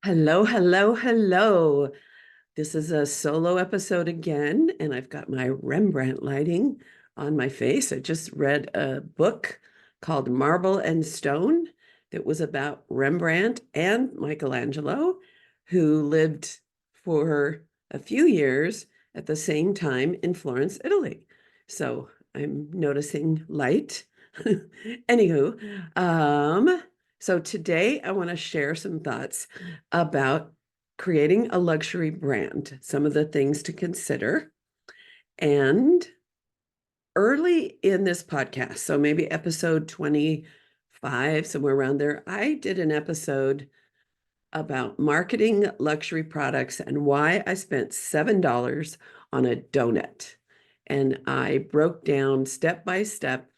Hello, hello, hello. This is a solo episode again, and I've got my Rembrandt lighting on my face. I just read a book called Marble and Stone that was about Rembrandt and Michelangelo, who lived for a few years at the same time in Florence, Italy. So I'm noticing light. Anywho, so today I want to share some thoughts about creating a luxury brand, some of the things to consider. And early in this podcast, so maybe episode 25, somewhere around there, I did an episode about marketing luxury products and why I spent $7 on a donut. And I broke down step by step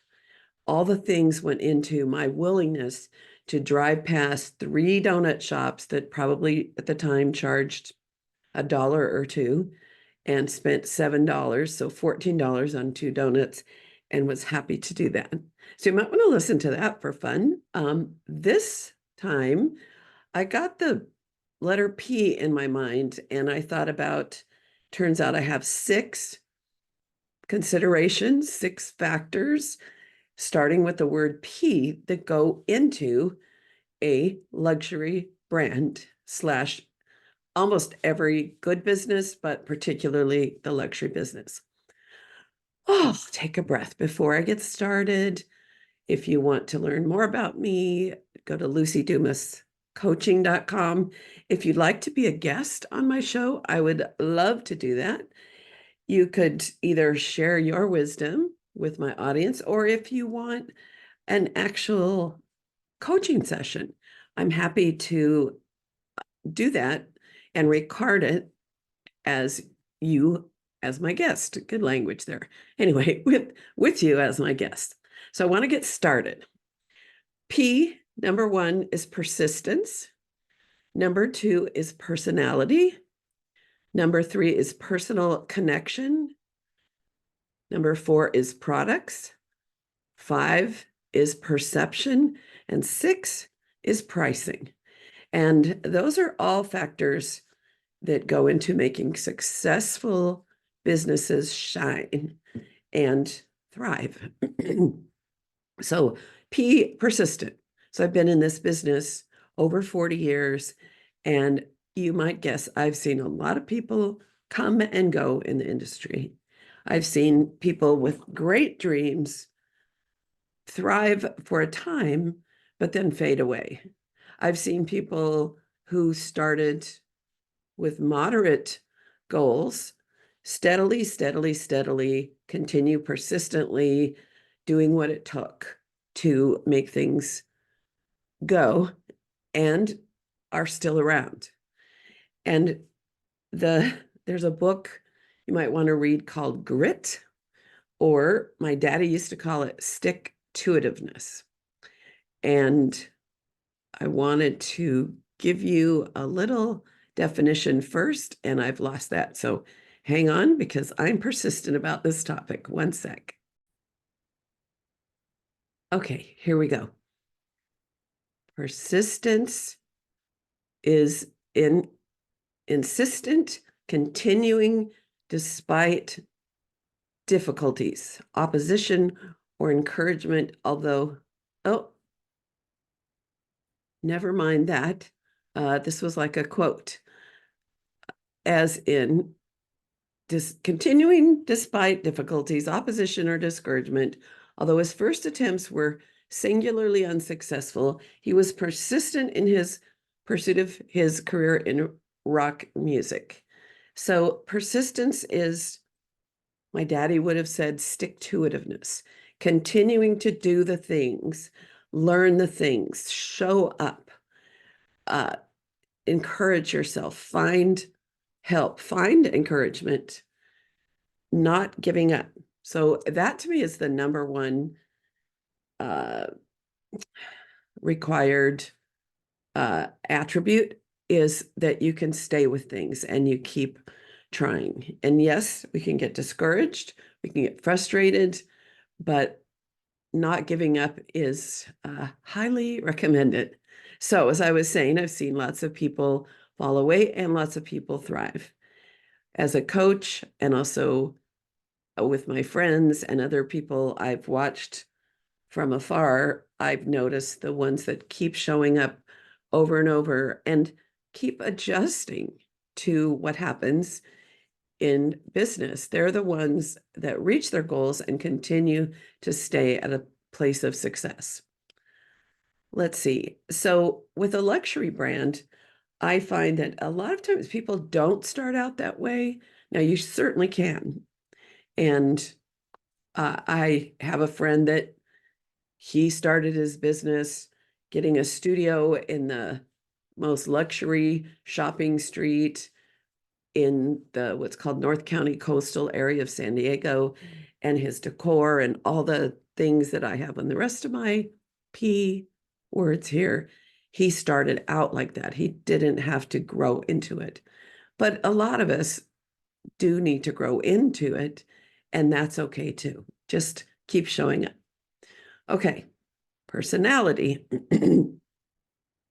all the things went into my willingness to drive past three donut shops that probably at the time charged a dollar or two and spent $7, so $14 on two donuts, and was happy to do that. So you might want to listen to that for fun. This time, I got the letter P in my mind, and I thought about, turns out I have six considerations, six factors starting with the word P that go into a luxury brand slash almost every good business, but particularly the luxury business. Oh, take a breath before I get started. If you want to learn more about me, go to lucidumascoaching.com. If you'd like to be a guest on my show, I would love to do that. You could either share your wisdom with my audience, or if you want an actual coaching session, I'm happy to do that and record it as you as my guest. Good language there. Anyway, with you as my guest. So I want to get started. P, number one, is persistence. Number two is personality. Number three is personal connection. Number four is products. Five is perception. And six is pricing. And those are all factors that go into making successful businesses shine and thrive. So, P, persistent. So, I've been in this business over 40 years, and you might guess I've seen a lot of people come and go in the industry. I've seen people with great dreams thrive for a time, but then fade away. I've seen people who started with moderate goals, steadily continue persistently doing what it took to make things go and are still around. And there's a book you might want to read called Grit, or my daddy used to call it stick-to-itiveness. And I wanted to give you a little definition first, and I've lost that. So hang on, because I'm persistent about this topic. One sec. Okay, here we go. Persistence is insistent, continuing despite difficulties, opposition, or encouragement, although, oh, never mind that. This was like a quote, as in, continuing despite difficulties, opposition, or discouragement. Although his first attempts were singularly unsuccessful, he was persistent in his pursuit of his career in rock music. So persistence is, my daddy would have said, stick-to-itiveness, continuing to do the things, learn the things, show up, encourage yourself, find help, find encouragement, not giving up. So that to me is the number one required attribute, is that you can stay with things and you keep trying. And yes, we can get discouraged, we can get frustrated, but not giving up is highly recommended. So, as I was saying, I've seen lots of people fall away and lots of people thrive. As a coach and also with my friends and other people I've watched from afar, I've noticed the ones that keep showing up over and over and keep adjusting to what happens in business. They're the ones that reach their goals and continue to stay at a place of success. Let's see. So, with a luxury brand, I find that a lot of times people don't start out that way. Now, you certainly can. And I have a friend that he started his business getting a studio in the most luxury shopping street in the what's called North County coastal area of San Diego, and his decor and all the things that I have on the rest of my P words here. He started out like that. He didn't have to grow into it. But a lot of us do need to grow into it, and that's okay too. Just keep showing up. Okay, personality.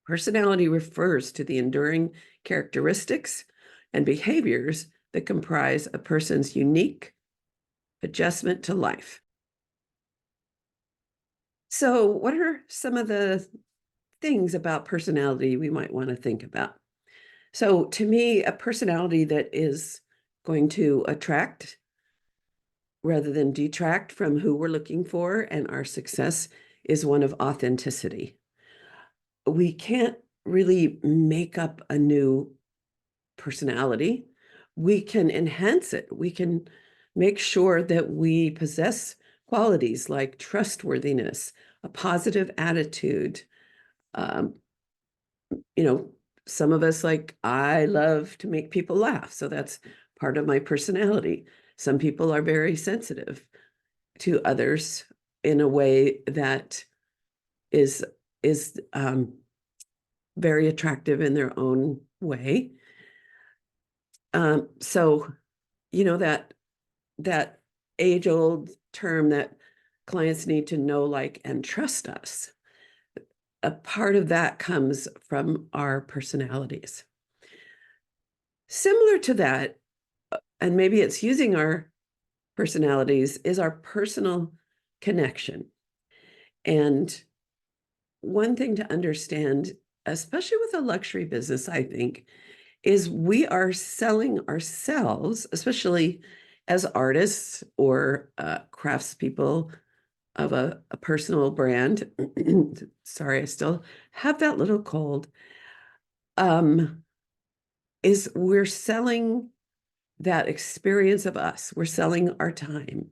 Personality refers to the enduring characteristics and behaviors that comprise a person's unique adjustment to life. So, what are some of the things about personality we might want to think about? So, to me, a personality that is going to attract rather than detract from who we're looking for and our success is one of authenticity. We can't really make up a new personality. We can enhance it. We can make sure that we possess qualities like trustworthiness, a positive attitude. Um, you know, some of us, like, I love to make people laugh. So that's part of my personality. Some people are very sensitive to others in a way that is is very attractive in their own way. So that age old term that clients need to know, like, and trust us. A part of that comes from our personalities. Similar to that, and maybe it's using our personalities, is our personal connection. And one thing to understand, especially with a luxury business, I think, is we are selling ourselves, especially as artists or craftspeople of a personal brand. Sorry, I still have that little cold. Is we're selling that experience of us. We're selling our time.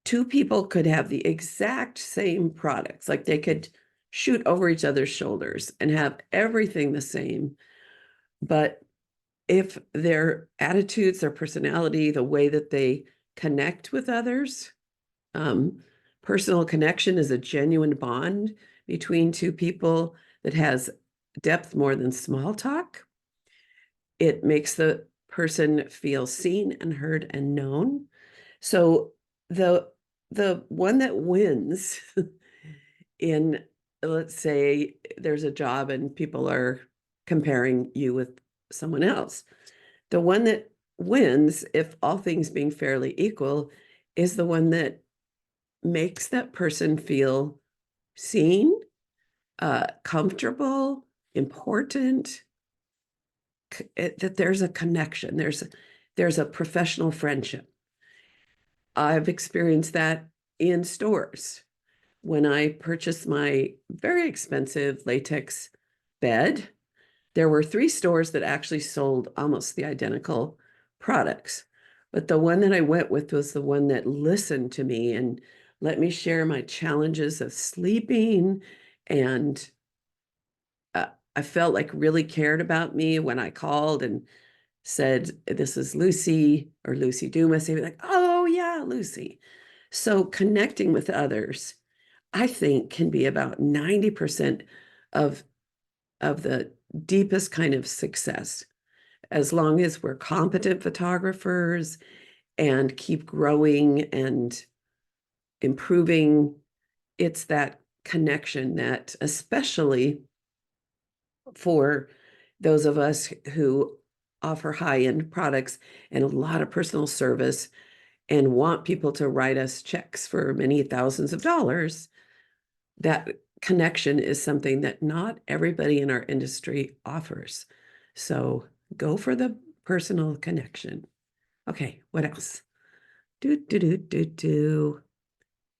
Two people could have the exact same products, like they could shoot over each other's shoulders and have everything the same. But if their attitudes, their personality, the way that they connect with others, personal connection is a genuine bond between two people that has depth more than small talk. It makes the person feel seen and heard and known. So the one that wins in, let's say there's a job and people are comparing you with someone else. The one that wins, if all things being fairly equal, is the one that makes that person feel seen, comfortable, important, that there's a connection, there's a professional friendship. I've experienced that in stores. When I purchased my very expensive latex bed, there were 3 stores that actually sold almost the identical products. But the one that I went with was the one that listened to me and let me share my challenges of sleeping. And I felt like really cared about me when I called and said, "This is Lucy," or Lucy Dumas. They'd be like, "Oh, yeah, Lucy." So connecting with others, I think, can be about 90% of the deepest kind of success, as long as we're competent photographers and keep growing and improving. It's that connection that, especially for those of us who offer high-end products and a lot of personal service and want people to write us checks for many thousands of dollars, that connection is something that not everybody in our industry offers. So go for the personal connection. Okay, what else? Do, do, do, do, do.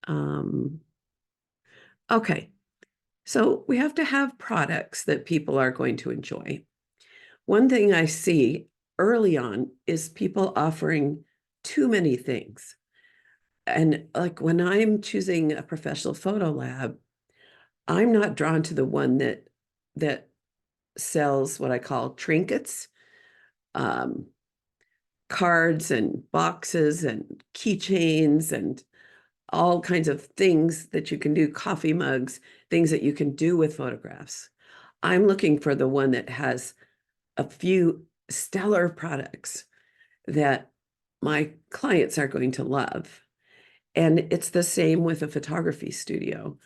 Um, okay, so we have to have products that people are going to enjoy. One thing I see early on is people offering too many things. And like when I'm choosing a professional photo lab, I'm not drawn to the one that sells what I call trinkets, um, cards and boxes and keychains and all kinds of things that you can do, coffee mugs, things that you can do with photographs. I'm looking for the one that has a few stellar products that my clients are going to love. And it's the same with a photography studio.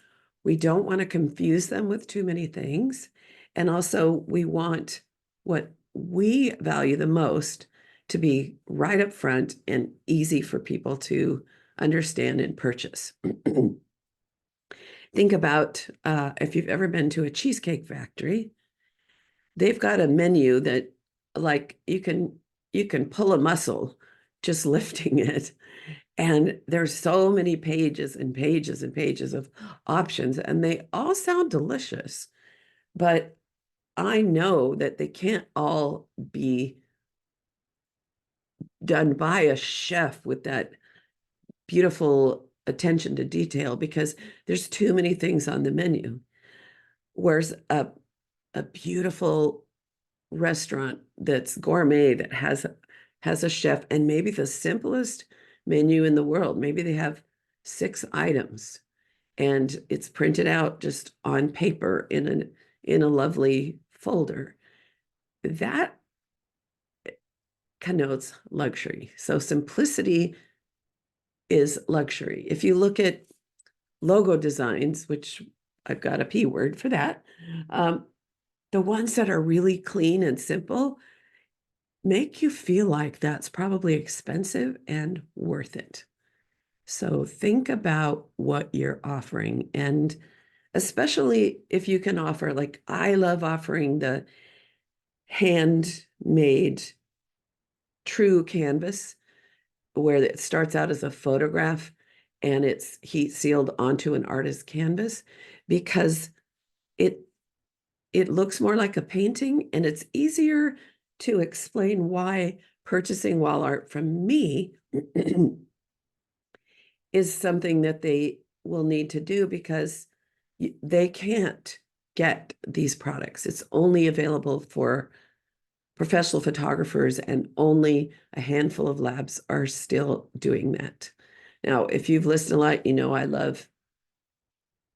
We don't want to confuse them with too many things. And also, we want what we value the most to be right up front and easy for people to understand and purchase. Think about if you've ever been to a cheesecake factory, they've got a menu that like you can pull a muscle just lifting it. And there's so many pages and pages and pages of options, and they all sound delicious. But I know that they can't all be done by a chef with that beautiful attention to detail because there's too many things on the menu. Whereas a beautiful restaurant that's gourmet that has a chef and maybe the simplest menu in the world. Maybe they have 6 items and it's printed out just on paper in a lovely folder. That connotes luxury. So simplicity is luxury. If you look at logo designs, which I've got a P word for that, the ones that are really clean and simple make you feel like that's probably expensive and worth it. So think about what you're offering. And especially if you can offer, like I love offering the handmade true canvas where it starts out as a photograph and it's heat sealed onto an artist's canvas because it it looks more like a painting and it's easier to explain why purchasing wall art from me is something that they will need to do because they can't get these products. It's only available for professional photographers, and only a handful of labs are still doing that. Now, if you've listened a lot, you know I love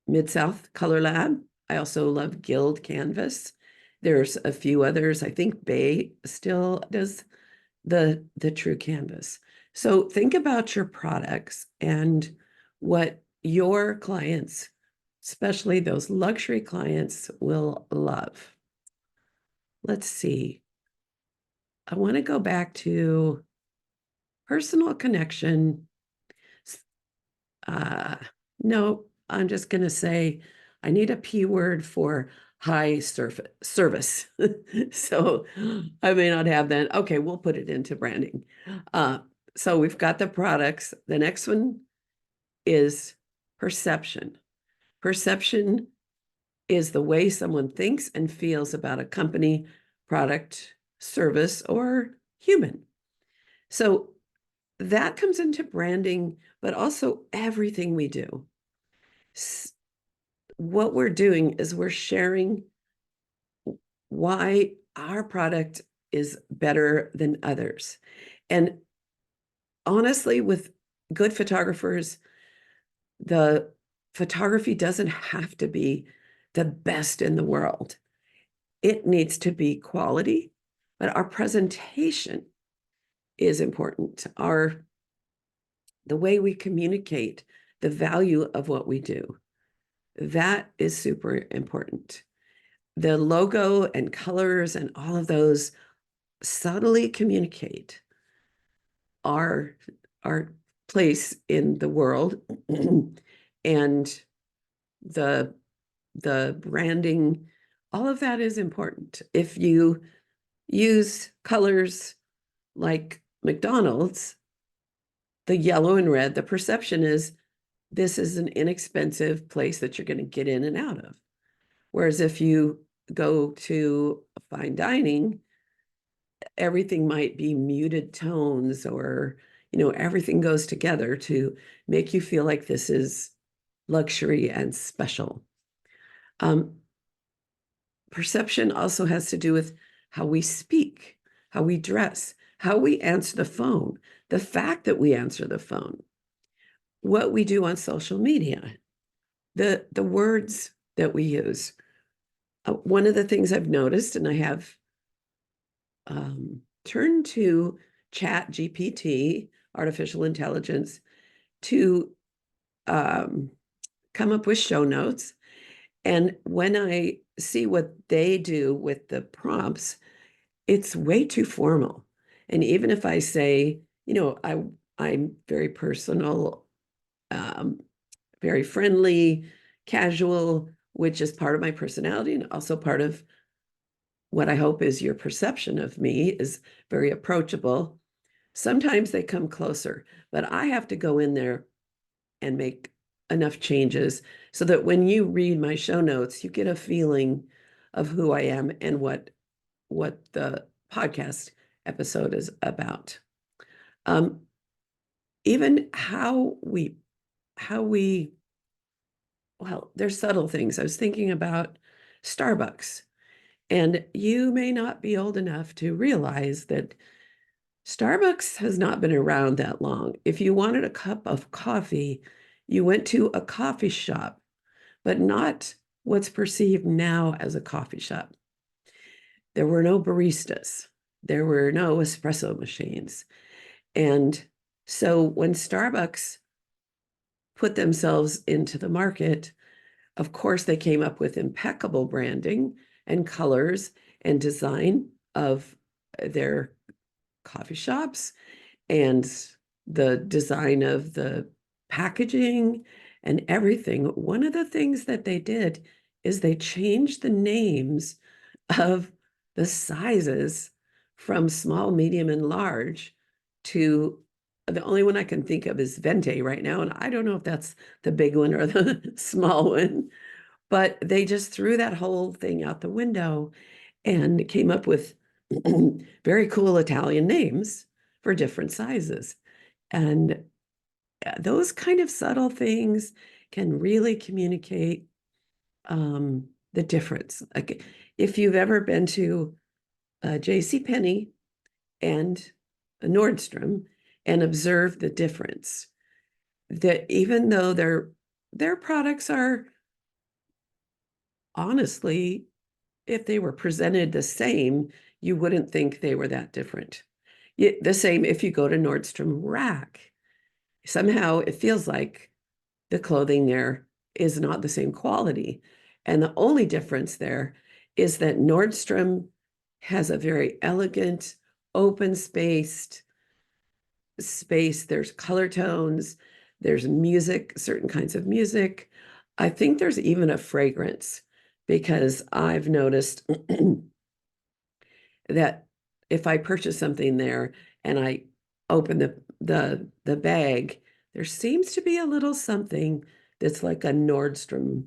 Mid-South Color Lab. I also love Guild Canvas. There's a few others. I think Bay still does the true canvas. So think about your products and what your clients, especially those luxury clients, will love. Let's see. I want to go back to personal connection. Uh, no, I'm just going to say I need a P word for high service. So I may not have that. Okay, we'll put it into branding. So we've got the products. The next one is perception. Perception is the way someone thinks and feels about a company, product, service, or human. So that comes into branding, but also everything we do. What we're doing is we're sharing why our product is better than others. And honestly, with good photographers, the photography doesn't have to be the best in the world. It needs to be quality, but our presentation is important. The way we communicate the value of what we do. That is super important. The logo and colors and all of those subtly communicate our our place in the world and the the branding, all of that is important. If you use colors like McDonald's, the yellow and red, the perception is this is an inexpensive place that you're going to get in and out of. Whereas if you go to fine dining, everything might be muted tones, or everything goes together to make you feel like this is luxury and special. um, Perception also has to do with how we speak, how we dress, how we answer the phone, the fact that we answer the phone, what we do on social media, the words that we use. One of the things I've noticed, and I have turned to Chat GPT, artificial intelligence, to um, come up with show notes. And when I see what they do with the prompts, it's way too formal. And even if I say, I'm very personal, um, very friendly, casual, which is part of my personality and also part of what I hope is your perception of me, is very approachable. Sometimes they come closer, but I have to go in there and make enough changes so that when you read my show notes, you get a feeling of who I am and what the podcast episode is about. Um, Even how we well, there's subtle things. I was thinking about Starbucks, and you may not be old enough to realize that Starbucks has not been around that long. If you wanted a cup of coffee, you went to a coffee shop, but not what's perceived now as a coffee shop. There were no baristas, there were no espresso machines. And so when Starbucks put themselves into the market, of course, they came up with impeccable branding and colors and design of their coffee shops and the design of the packaging and everything. One of the things that they did is they changed the names of the sizes from small, medium, and large to the only one I can think of is Venti right now. And I don't know if that's the big one or the small one, but they just threw that whole thing out the window and came up with very cool Italian names for different sizes. And those kind of subtle things can really communicate the difference. Like if you've ever been to J.C. Penney and a Nordstrom and observed the difference, that even though their products are honestly, if they were presented the same, you wouldn't think they were that different. The same if you go to Nordstrom Rack. Somehow it feels like the clothing there is not the same quality. And the only difference there is that Nordstrom has a very elegant, open spaced space. There's color tones, there's music, certain kinds of music. I think there's even a fragrance because I've noticed that if I purchase something there and I open the bag, there seems to be a little something that's like a Nordstrom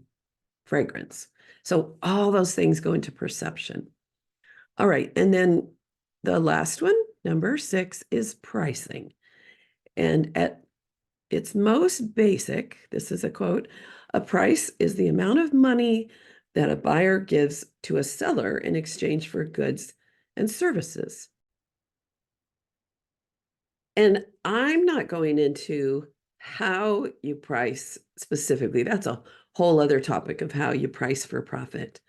fragrance. So all those things go into perception. All right, and then the last one, number 6, is pricing. And at its most basic, this is a quote, a price is the amount of money that a buyer gives to a seller in exchange for goods and services. And I'm not going into how you price specifically. That's a whole other topic of how you price for profit.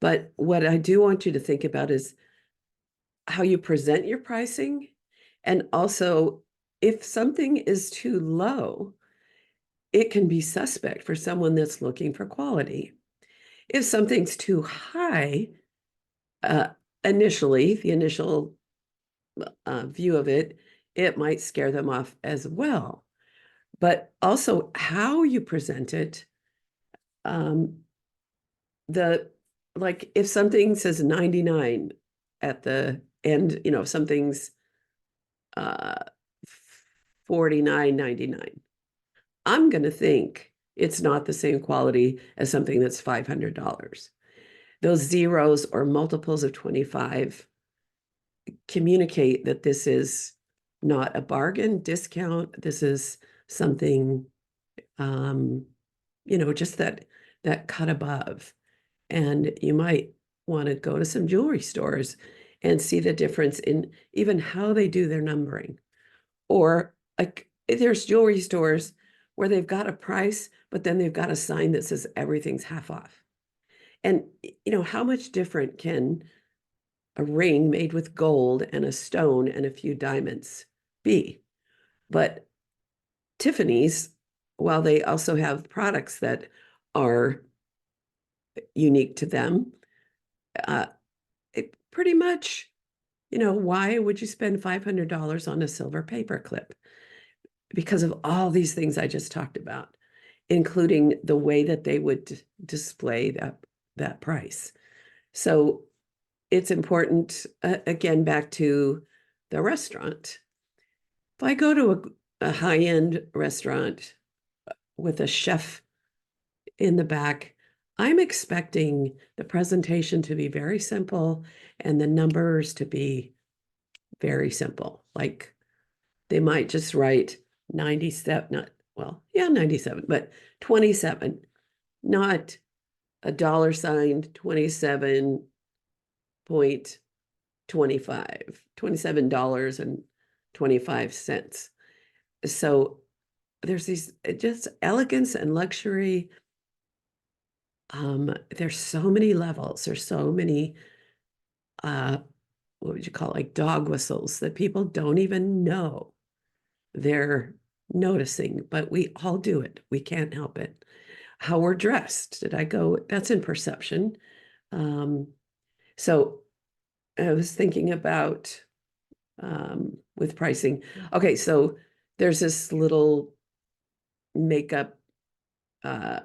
But what I do want you to think about is how you present your pricing. And also, if something is too low, it can be suspect for someone that's looking for quality. If something's too high, uh, initially, the initial view of it, it might scare them off as well. But also how you present it, um, the like if something says 99 at the end, if something's uh 49.99, I'm going to think it's not the same quality as something that's $500. Those zeros or multiples of 25 communicate that this is not a bargain discount. This is something, um, just that cut above. And you might want to go to some jewelry stores and see the difference in even how they do their numbering. Or like there's jewelry stores where they've got a price, but then they've got a sign that says everything's half off. And how much different can a ring made with gold and a stone and a few diamonds be? But Tiffany's, while they also have products that are unique to them, uh, it pretty much, why would you spend $500 on a silver paper clip? Because of all these things I just talked about, including the way that they would display that price. So it's important, again, back to the restaurant. If I go to a high-end restaurant with a chef in the back, I'm expecting the presentation to be very simple and the numbers to be very simple. Like they might just write 97, not, well, yeah, 97, but 27, not a dollar sign, 27.25, $27.25. So there's these just elegance and luxury. There's so many levels. There's so many, what would you call it, like dog whistles that people don't even know they're noticing, but we all do it. We can't help it. How we're dressed. Did I go? That's in perception. Um, so I was thinking about with pricing. Okay, so there's this little makeup uh,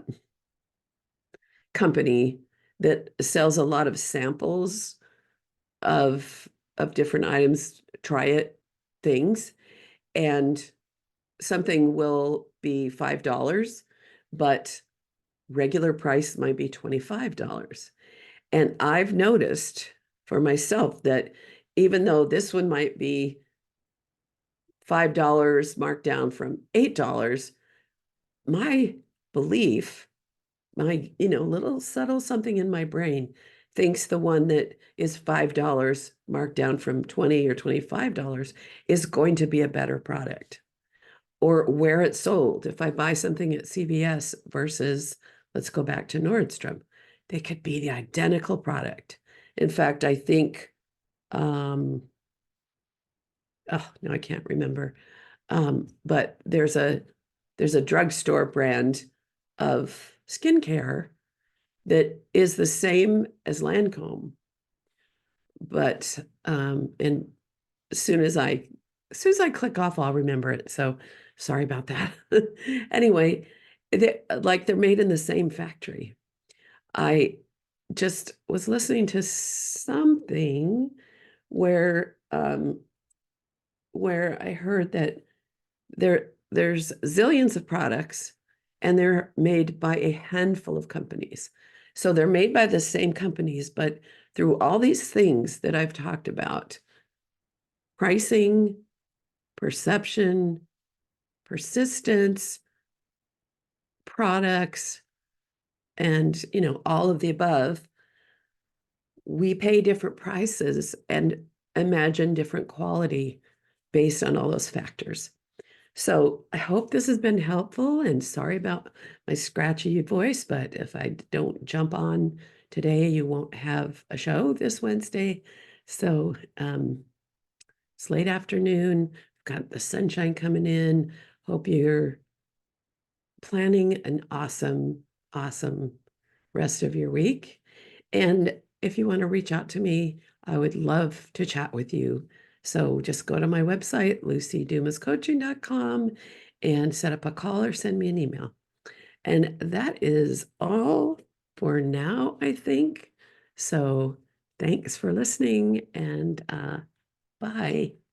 company that sells a lot of samples of different items, try it things, and something will be $5, but regular price might be $25. And I've noticed for myself that even though this one might be $5 marked down from $8, my belief, my, little subtle something in my brain thinks the one that is $5 marked down from 20 or $25 is going to be a better product. Or where it's sold. If I buy something at CVS versus, let's go back to Nordstrom, they could be the identical product. In fact, I think, oh, no, I can't remember. But there's a drugstore brand of skincare that is the same as Lancome, but and as soon as I click off, I'll remember it. So sorry about that. Anyway, they're made in the same factory. I just was listening to something where I heard that there's zillions of products and they're made by a handful of companies. So they're made by the same companies, but through all these things that I've talked about, pricing, perception, persistence, products, and all of the above, we pay different prices and imagine different quality based on all those factors. So I hope this has been helpful, and sorry about my scratchy voice, but if I don't jump on today, you won't have a show this Wednesday. So it's late afternoon, got the sunshine coming in. Hope you're planning an awesome, awesome rest of your week. And if you want to reach out to me, I would love to chat with you. So just go to my website, lucidumascoaching.com, and set up a call or send me an email. And that is all for now, I think. So thanks for listening, and bye.